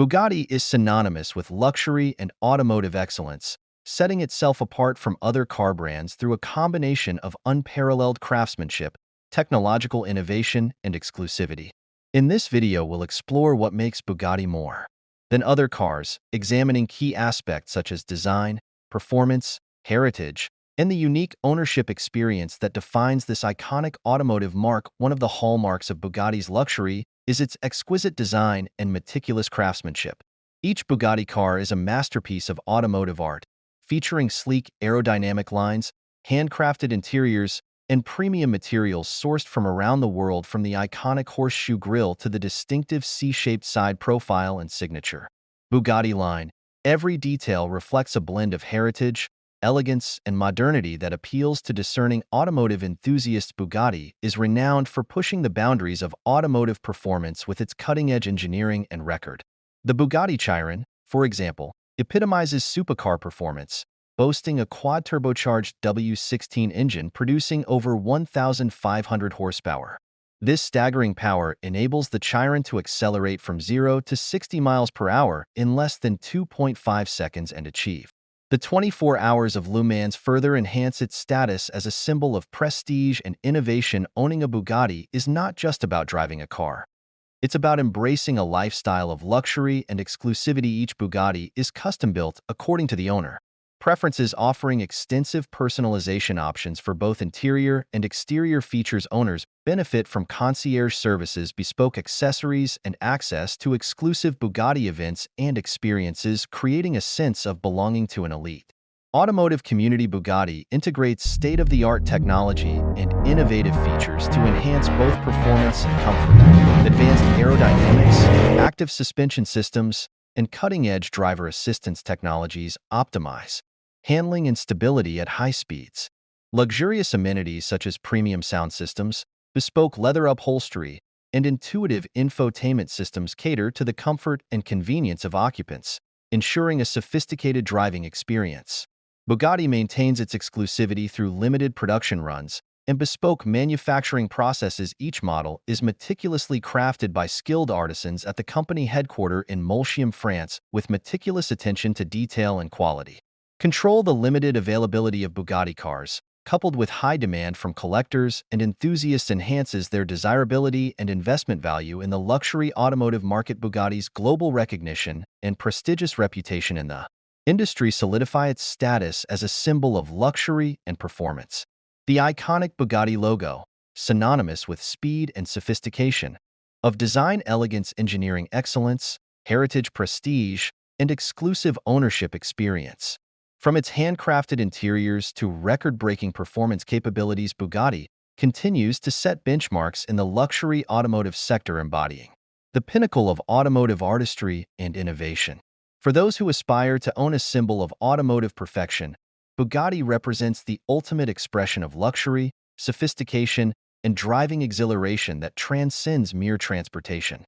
Bugatti is synonymous with luxury and automotive excellence, setting itself apart from other car brands through a combination of unparalleled craftsmanship, technological innovation, and exclusivity. In this video, we'll explore what makes Bugatti more than other cars, examining key aspects such as design, performance, heritage, and the unique ownership experience that defines this iconic automotive mark. One of the hallmarks of Bugatti's luxury is its exquisite design and meticulous craftsmanship. Each Bugatti car is a masterpiece of automotive art, featuring sleek aerodynamic lines, handcrafted interiors, and premium materials sourced from around the world, from the iconic horseshoe grille to the distinctive C-shaped side profile and signature Bugatti line. Every detail reflects a blend of heritage, elegance, and modernity that appeals to discerning automotive enthusiasts. Bugatti is renowned for pushing the boundaries of automotive performance with its cutting-edge engineering and record. The Bugatti Chiron, for example, epitomizes supercar performance, boasting a quad-turbocharged W16 engine producing over 1,500 horsepower. This staggering power enables the Chiron to accelerate from 0 to 60 miles per hour in less than 2.5 seconds and achieve the 24 hours of Le Mans. Further enhance its status as a symbol of prestige and innovation. Owning a Bugatti is not just about driving a car. It's about embracing a lifestyle of luxury and exclusivity. Each Bugatti is custom-built according to the owner preferences, offering extensive personalization options for both interior and exterior features. Owners benefit from concierge services, bespoke accessories, and access to exclusive Bugatti events and experiences, creating a sense of belonging to an elite automotive community. Bugatti integrates state-of-the-art technology and innovative features to enhance both performance and comfort. Advanced aerodynamics, active suspension systems, and cutting-edge driver assistance technologies optimize handling and stability at high speeds. Luxurious amenities such as premium sound systems, bespoke leather upholstery, and intuitive infotainment systems cater to the comfort and convenience of occupants, ensuring a sophisticated driving experience. Bugatti maintains its exclusivity through limited production runs and bespoke manufacturing processes. Each model is meticulously crafted by skilled artisans at the company headquartered in Molsheim, France, with meticulous attention to detail and quality control. The limited availability of Bugatti cars, coupled with high demand from collectors and enthusiasts, enhances their desirability and investment value in the luxury automotive market. Bugatti's global recognition and prestigious reputation in the industry solidify its status as a symbol of luxury and performance. The iconic Bugatti logo, synonymous with speed and sophistication, of design elegance, engineering excellence, heritage, prestige, and exclusive ownership experience. From its handcrafted interiors to record-breaking performance capabilities, Bugatti continues to set benchmarks in the luxury automotive sector, embodying the pinnacle of automotive artistry and innovation. For those who aspire to own a symbol of automotive perfection, Bugatti represents the ultimate expression of luxury, sophistication, and driving exhilaration that transcends mere transportation.